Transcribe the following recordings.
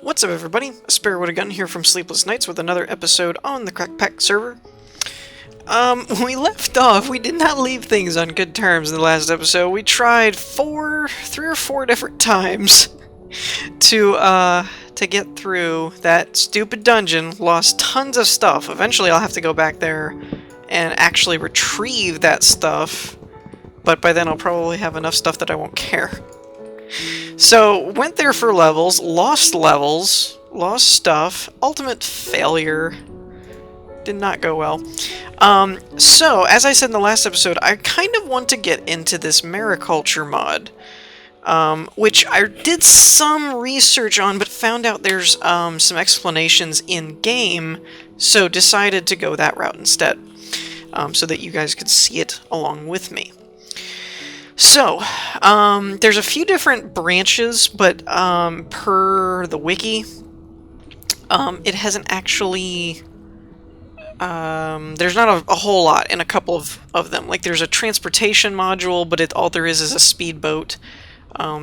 What's up, everybody? A Spare with a Gun here from Sleepless Nights with another episode on the Crackpack server. When we left off, we did not leave things on good terms in the last episode. We tried three or four different times to get through that stupid dungeon, lost tons of stuff. Eventually I'll have to go back there and actually retrieve that stuff, but by then I'll probably have enough stuff that I won't care. So, went there for levels, lost stuff, ultimate failure. Did not go well. So, as I said in the last episode, I kind of want to get into this mariculture mod, which I did some research on, but found out there's some explanations in-game, so decided to go that route instead, so that you guys could see it along with me. So, there's a few different branches, but per the wiki, it hasn't actually... there's not a whole lot in a couple of them. Like, there's a transportation module, but all there is a speedboat.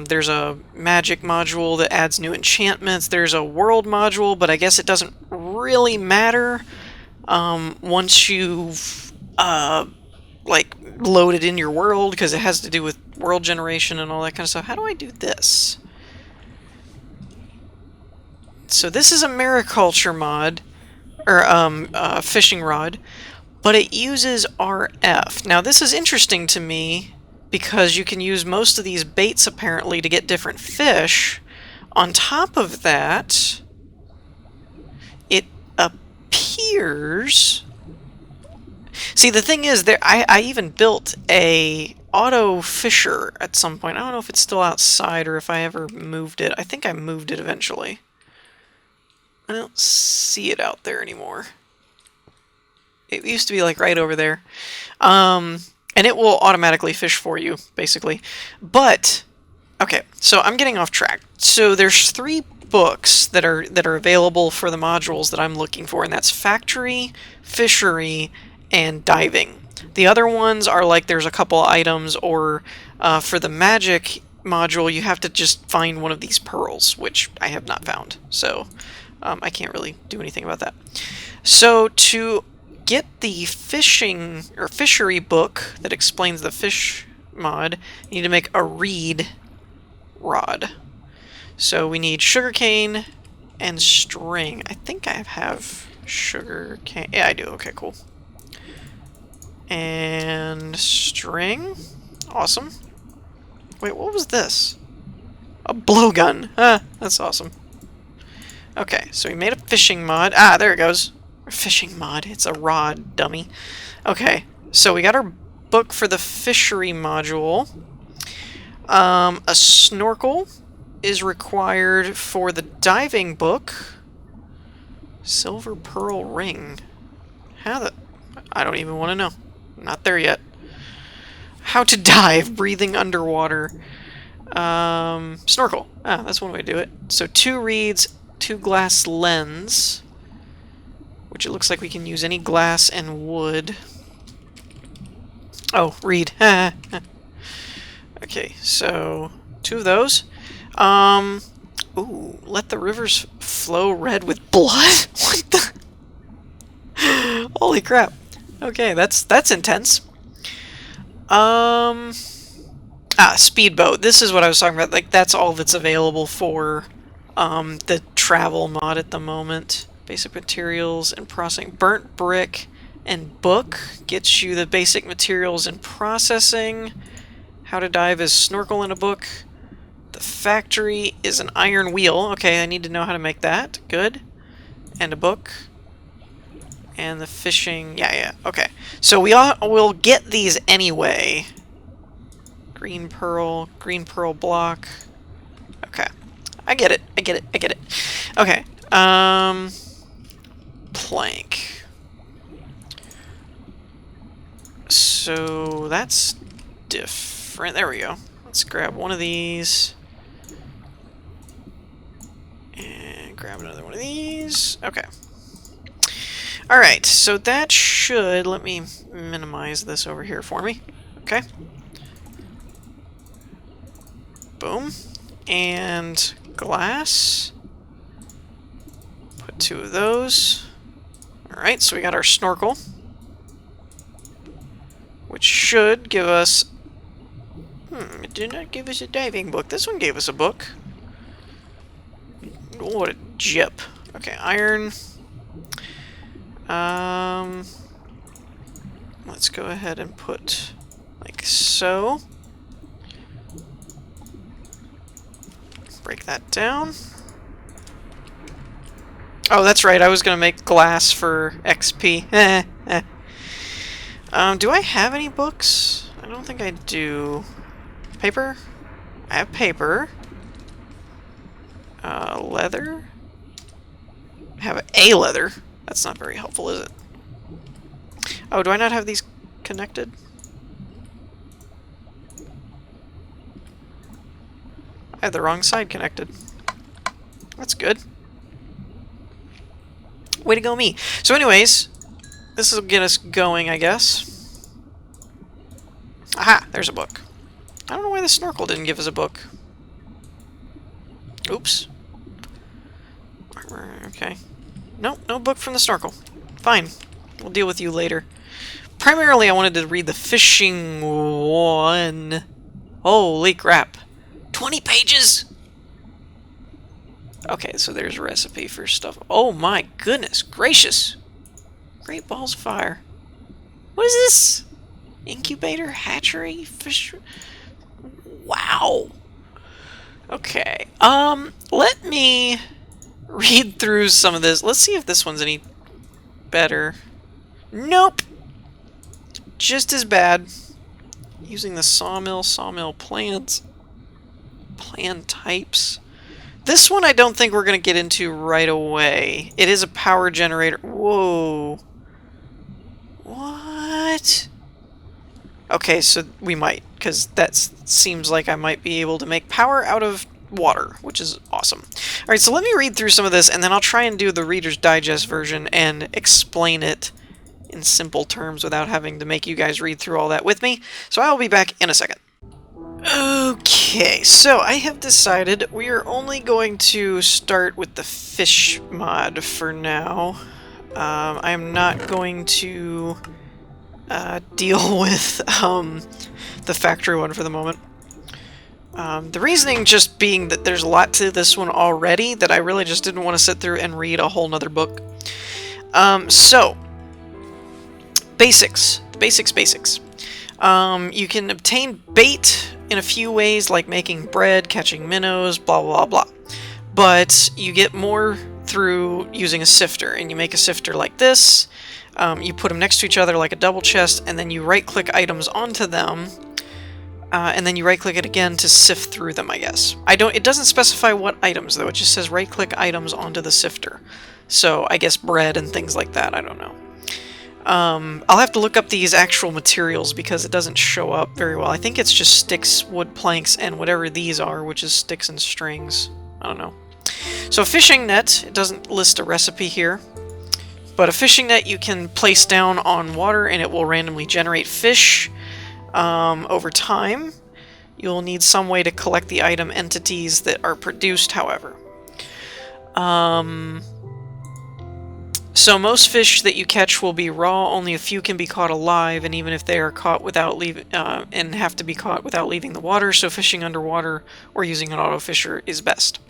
There's a magic module that adds new enchantments. There's a world module, but I guess it doesn't really matter once you've like loaded in your world, because it has to do with world generation and all that kind of stuff. How do I do this? So this is a mariculture mod, or fishing rod, but it uses RF. Now this is interesting to me because you can use most of these baits apparently to get different fish. On top of that, it appears... See, the thing is, I even built a auto fisher at some point. I don't know if it's still outside or if I ever moved it. I think I moved it eventually. I don't see it out there anymore. It used to be like right over there. And it will automatically fish for you, basically. But, okay, so I'm getting off track. So there's 3 books that are available for the modules that I'm looking for, and that's Factory, Fishery, and Diving. The other ones are like there's a couple items, or for the magic module you have to just find one of these pearls, which I have not found. So I can't really do anything about that. So to get the fishing or fishery book that explains the fish mod, you need to make a reed rod. So we need sugarcane and string. I think I have sugarcane. Yeah, I do. Okay, cool. And string. Awesome. Wait, what was this? A blowgun. Ah, that's awesome. Okay, so we made a fishing mod. Ah, there it goes. A fishing mod. It's a rod, dummy. Okay, so we got our book for the fishery module. A snorkel is required for the diving book. Silver pearl ring. How the... I don't even want to know. Not there yet. How to dive, breathing underwater. Snorkel. Ah, that's one way to do it. So 2 reeds, 2 glass lens, which it looks like we can use any glass and wood. Oh, reed. Okay, so 2 of those. Ooh, let the rivers flow red with blood? What the? Holy crap. Okay, that's intense. Speedboat. This is what I was talking about. Like, that's all that's available for the travel mod at the moment. Basic materials and processing. Burnt brick and book gets you the basic materials and processing. How to dive is snorkel in a book. The factory is an iron wheel. Okay, I need to know how to make that. Good. And a book. And the fishing, yeah, okay. So we'll get these anyway. Green pearl block. Okay, I get it. Okay, plank. So that's different. There we go. Let's grab one of these. And grab another one of these. Okay. Alright, so that should... Let me minimize this over here for me. Okay. Boom. And glass. Put 2 of those. Alright, so we got our snorkel, which should give us... it did not give us a diving book. This one gave us a book. Oh, what a jip. Okay, iron. Let's go ahead and put like so. Break that down. Oh, that's right. I was going to make glass for XP. Do I have any books? I don't think I do. Paper? I have paper. Leather? I have a leather. That's not very helpful, is it? Oh, do I not have these connected? I have the wrong side connected. That's good. Way to go, me. So anyways, this will get us going, I guess. Aha! There's a book. I don't know why the snorkel didn't give us a book. Oops. Okay. Nope, no book from the snorkel. Fine. We'll deal with you later. Primarily, I wanted to read the fishing one. Holy crap. 20 pages? Okay, so there's a recipe for stuff. Oh my goodness gracious. Great balls of fire. What is this? Incubator? Hatchery? Fish? Wow. Okay. Let me read through some of this. Let's see if this one's any better. Nope. Just as bad. Using the sawmill plants. Plan types. This one I don't think we're going to get into right away. It is a power generator. Whoa. What? Okay, so we might, because that seems like I might be able to make power out of water, which is awesome. Alright, so let me read through some of this, and then I'll try and do the Reader's Digest version and explain it in simple terms without having to make you guys read through all that with me. So I will be back in a second. Okay, so I have decided we are only going to start with the fish mod for now. I am not going to deal with the factory one for the moment. The reasoning just being that there's a lot to this one already that I really just didn't want to sit through and read a whole nother book. So, basics. Basics. You can obtain bait in a few ways, like making bread, catching minnows, blah blah blah. But you get more through using a sifter, and you make a sifter like this. You put them next to each other like a double chest, and then you right-click items onto them, and then you right-click it again to sift through them, I guess. It doesn't specify what items, though. It just says right-click items onto the sifter. So I guess bread and things like that, I don't know. I'll have to look up these actual materials because it doesn't show up very well. I think it's just sticks, wood planks, and whatever these are, which is sticks and strings. I don't know. So a fishing net, it doesn't list a recipe here, but a fishing net you can place down on water and it will randomly generate fish over time. You'll need some way to collect the item entities that are produced, however. So most fish that you catch will be raw, only a few can be caught alive, and even if they are caught without leaving, and have to be caught without leaving the water, so fishing underwater or using an auto fisher is best.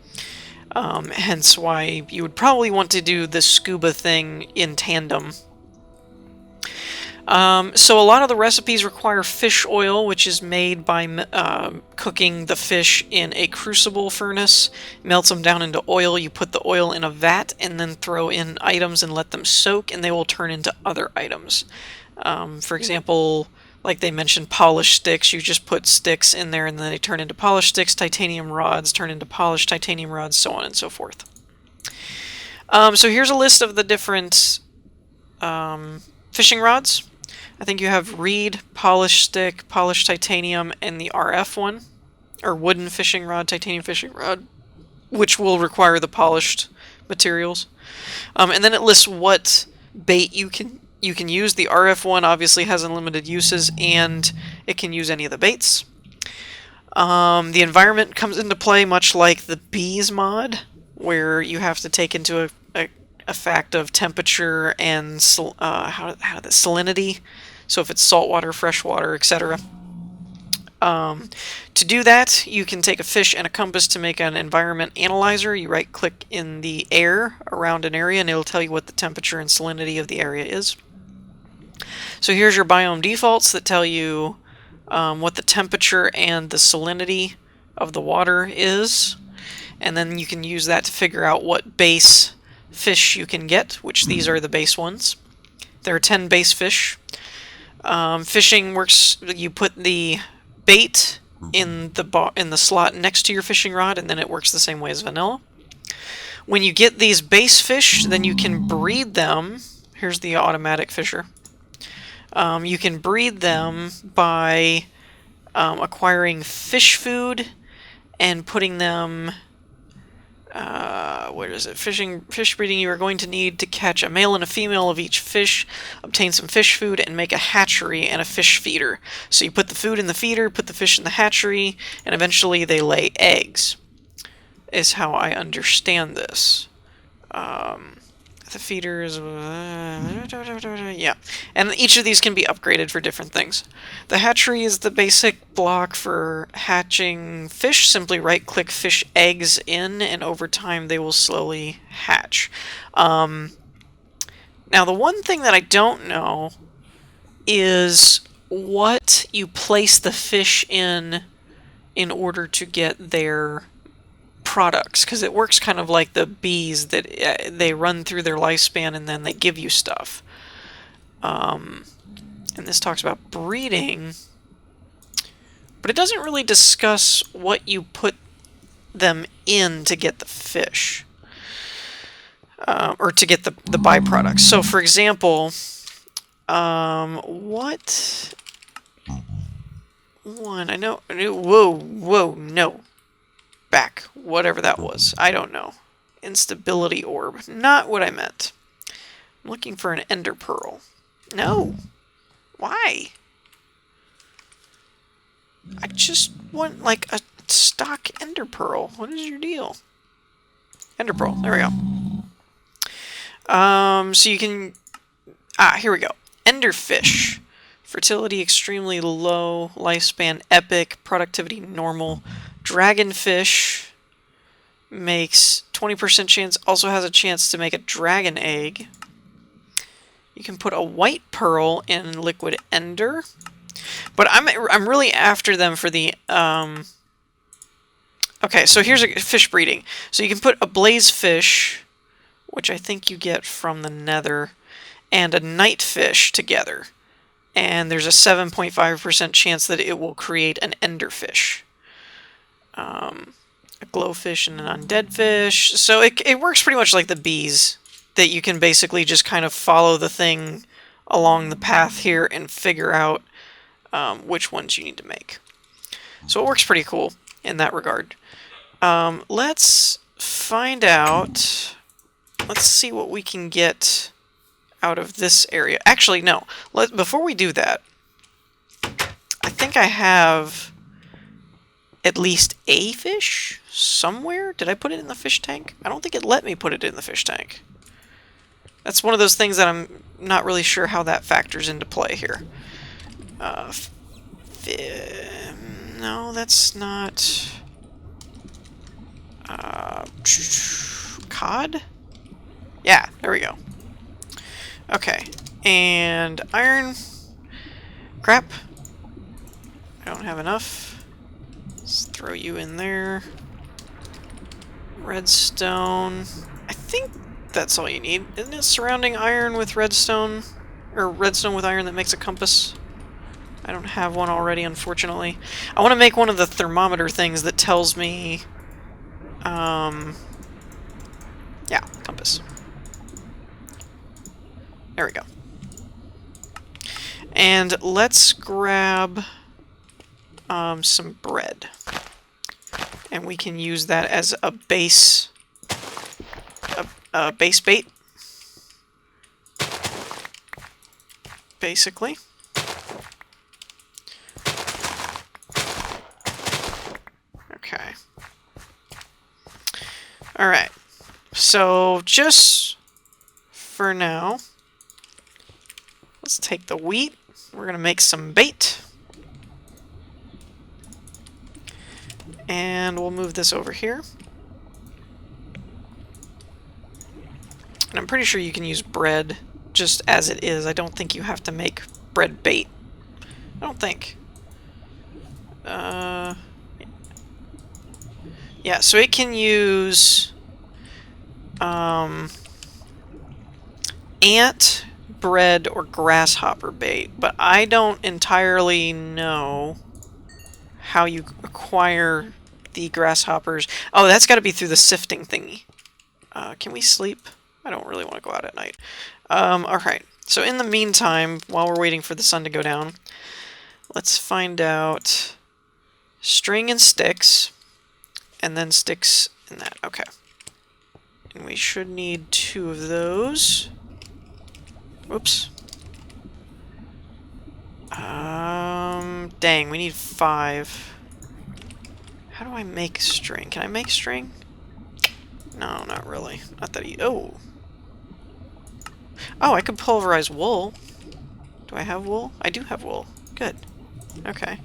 Hence why you would probably want to do the scuba thing in tandem. So a lot of the recipes require fish oil, which is made by cooking the fish in a crucible furnace. Melts them down into oil. You put the oil in a vat and then throw in items and let them soak, and they will turn into other items. For example, like they mentioned, polished sticks. You just put sticks in there and then they turn into polished sticks. Titanium rods turn into polished titanium rods, so on and so forth. So here's a list of the different fishing rods. I think you have reed, polished stick, polished titanium, and the RF one, or wooden fishing rod, titanium fishing rod, which will require the polished materials. And then it lists what bait you can use. The RF one obviously has unlimited uses, and it can use any of the baits. The environment comes into play much like the bees mod, where you have to take into a fact of temperature and the salinity. So if it's saltwater, freshwater, etc. To do that, you can take a fish and a compass to make an environment analyzer. You right-click in the air around an area, and it'll tell you what the temperature and salinity of the area is. So here's your biome defaults that tell you what the temperature and the salinity of the water is, and then you can use that to figure out what base fish you can get, which these are the base ones. There are 10 base fish. Fishing works, you put the bait in the slot next to your fishing rod, and then it works the same way as vanilla. When you get these base fish, then you can breed them. Here's the automatic fisher. You can breed them by acquiring fish food and putting them... where is it? Fish breeding. You are going to need to catch a male and a female of each fish, obtain some fish food, and make a hatchery and a fish feeder. So you put the food in the feeder, put the fish in the hatchery, and eventually they lay eggs, is how I understand this. The feeder is... yeah. And each of these can be upgraded for different things. The hatchery is the basic block for hatching fish. Simply right-click fish eggs in, and over time they will slowly hatch. Now, the one thing that I don't know is what you place the fish in order to get their products, because it works kind of like the bees that they run through their lifespan and then they give you stuff. And this talks about breeding, but it doesn't really discuss what you put them in to get the fish, or to get the byproducts. So for example, what one I know, whoa, no. Back, whatever that was. I don't know. Instability orb. Not what I meant. I'm looking for an ender pearl. No. Why? I just want, like, a stock ender pearl. What is your deal? Ender pearl. There we go. So you can... here we go. Enderfish. Fertility extremely low. Lifespan epic. Productivity normal. Dragonfish makes 20% chance, also has a chance to make a dragon egg. You can put a white pearl in liquid ender, but I'm really after them for the okay, so here's a fish breeding. So you can put a blazefish, which I think you get from the nether, and a nightfish together, and there's a 7.5% chance that it will create an enderfish. A glowfish and an undead fish. So it works pretty much like the bees, that you can basically just kind of follow the thing along the path here and figure out which ones you need to make. So it works pretty cool in that regard. Let's find out... Let's see what we can get out of this area. Actually, no. Before we do that, I think I have... at least a fish somewhere? Did I put it in the fish tank? I don't think it let me put it in the fish tank. That's one of those things that I'm not really sure how that factors into play here. No, that's not... cod? Yeah, there we go. Okay, and iron. Crap. I don't have enough. Let's throw you in there. Redstone. I think that's all you need. Isn't it surrounding iron with redstone? Or redstone with iron that makes a compass? I don't have one already, unfortunately. I want to make one of the thermometer things that tells me... yeah, compass. There we go. And let's grab some bread. And we can use that as a base... a base bait. Basically. Okay. Alright. So, just for now, let's take the wheat. We're going to make some bait. And we'll move this over here. And I'm pretty sure you can use bread just as it is. I don't think you have to make bread bait. I don't think. Yeah, so it can use ant, bread, or grasshopper bait, but I don't entirely know how you acquire the grasshoppers. Oh, that's got to be through the sifting thingy. Can we sleep? I don't really want to go out at night. Alright, so in the meantime, while we're waiting for the sun to go down, let's find out string and sticks, and then sticks in that. Okay. And we should need 2 of those. Whoops. Dang, we need 5. How do I make string? Can I make string? No, not really. Not that oh! Oh, I could pulverize wool. Do I have wool? I do have wool. Good. Okay.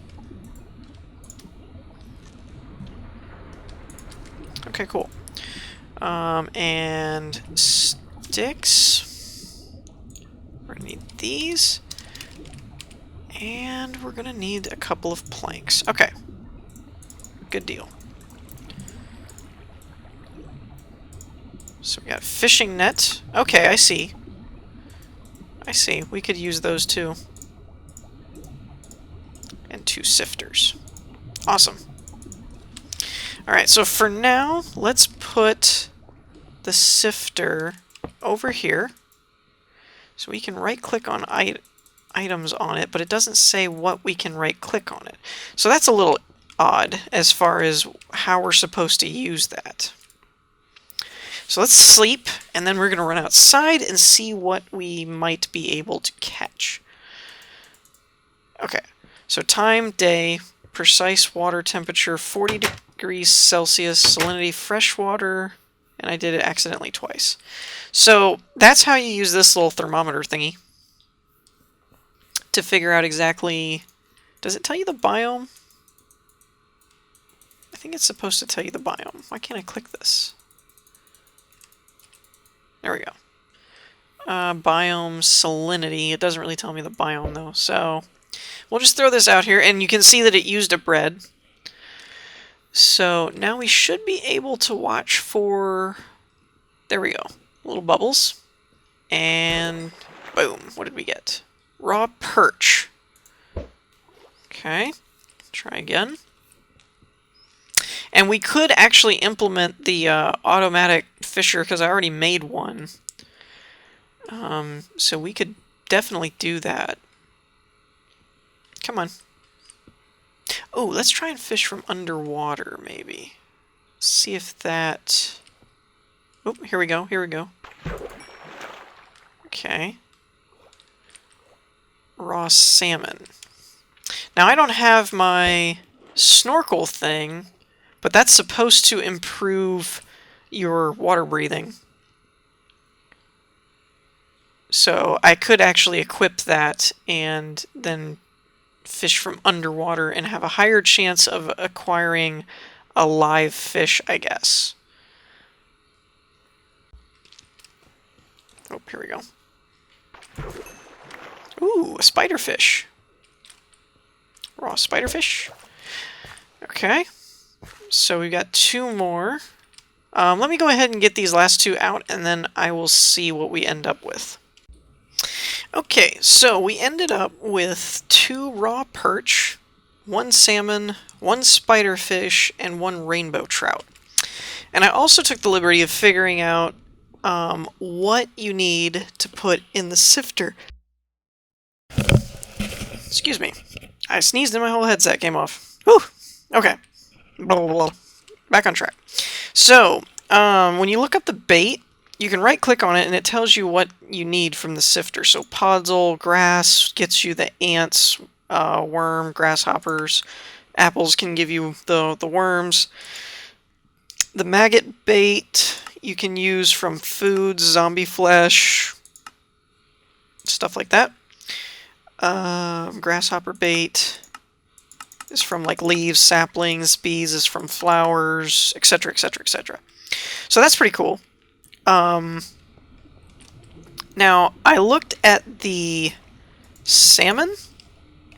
Okay, cool. And sticks. We're gonna need these. And we're gonna need a couple of planks. Okay. Good deal. So we got fishing net. Okay, I see. I see. We could use those too. And 2 sifters. Awesome. Alright, so for now, let's put the sifter over here. So we can right-click on items on it, but it doesn't say what we can right-click on it. So that's a little odd as far as how we're supposed to use that. So let's sleep, and then we're going to run outside and see what we might be able to catch. Okay, so time, day, precise water temperature, 40 degrees Celsius, salinity, fresh water, and I did it accidentally twice. So that's how you use this little thermometer thingy to figure out exactly... Does it tell you the biome? I think it's supposed to tell you the biome. Why can't I click this? There we go. Biome salinity. It doesn't really tell me the biome though, so we'll just throw this out here, and you can see that it used a bread. So now we should be able to watch for... There we go. Little bubbles. And boom. What did we get? Raw perch. Okay. Try again. And we could actually implement the automatic fisher, because I already made one. So we could definitely do that. Come on. Oh, let's try and fish from underwater, maybe. See if that... Oh, here we go, here we go. Okay. Raw salmon. Now, I don't have my snorkel thing, but that's supposed to improve your water breathing. So I could actually equip that and then fish from underwater and have a higher chance of acquiring a live fish, I guess. Oh, here we go. Ooh, a spiderfish. Raw spiderfish. Okay. So we've got 2 more. Let me go ahead and get these last 2 out, and then I will see what we end up with. Okay, so we ended up with 2 raw perch, 1 salmon, 1 spiderfish, and 1 rainbow trout. And I also took the liberty of figuring out what you need to put in the sifter. Excuse me. I sneezed and my whole headset came off. Whew! Okay. Blah, blah, blah. Back on track. So, when you look up the bait, you can right-click on it and it tells you what you need from the sifter. So podzol, grass gets you the ants, worm, grasshoppers. Apples can give you the worms. The maggot bait you can use from foods, zombie flesh, stuff like that. Grasshopper bait is from like leaves, saplings. Bees is from flowers, etc., etc., etc. So that's pretty cool. Now, I looked at the salmon,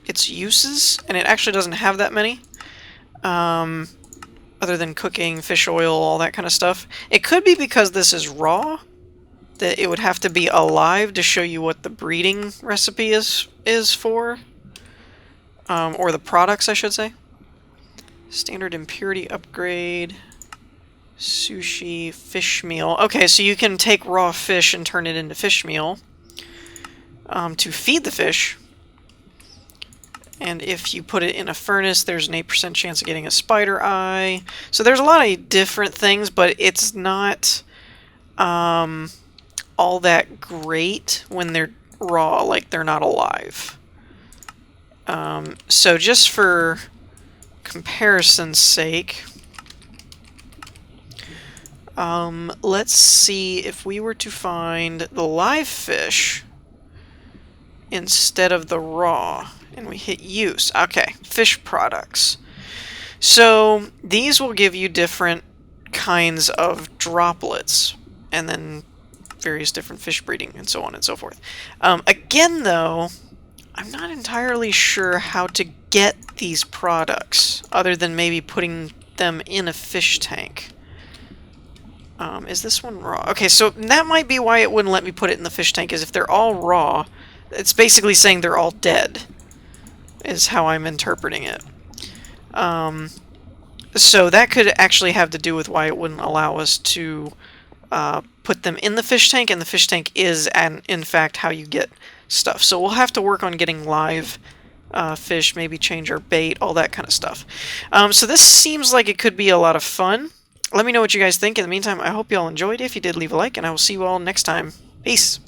its uses, and it actually doesn't have that many. Other than cooking, fish oil, all that kind of stuff. It could be because this is raw, that it would have to be alive to show you what the breeding recipe is for. Or the products, I should say. Standard impurity upgrade. Sushi, fish meal. Okay, so you can take raw fish and turn it into fish meal to feed the fish. And if you put it in a furnace, there's an 8% chance of getting a spider eye. So there's a lot of different things, but it's not all that great when they're raw, like they're not alive. So just for comparison's sake, let's see if we were to find the live fish instead of the raw, and we hit use. Okay, fish products. So these will give you different kinds of droplets, and then various different fish breeding, and so on and so forth. Again, though, I'm not entirely sure how to get these products, other than maybe putting them in a fish tank. Is this one raw? Okay, so that might be why it wouldn't let me put it in the fish tank, is if they're all raw, it's basically saying they're all dead, is how I'm interpreting it. So that could actually have to do with why it wouldn't allow us to put them in the fish tank, and the fish tank is, in fact, how you get stuff. So we'll have to work on getting live fish, maybe change our bait, all that kind of stuff. So this seems like it could be a lot of fun. Let me know what you guys think. In the meantime, I hope you all enjoyed. If you did, leave a like, and I will see you all next time. Peace!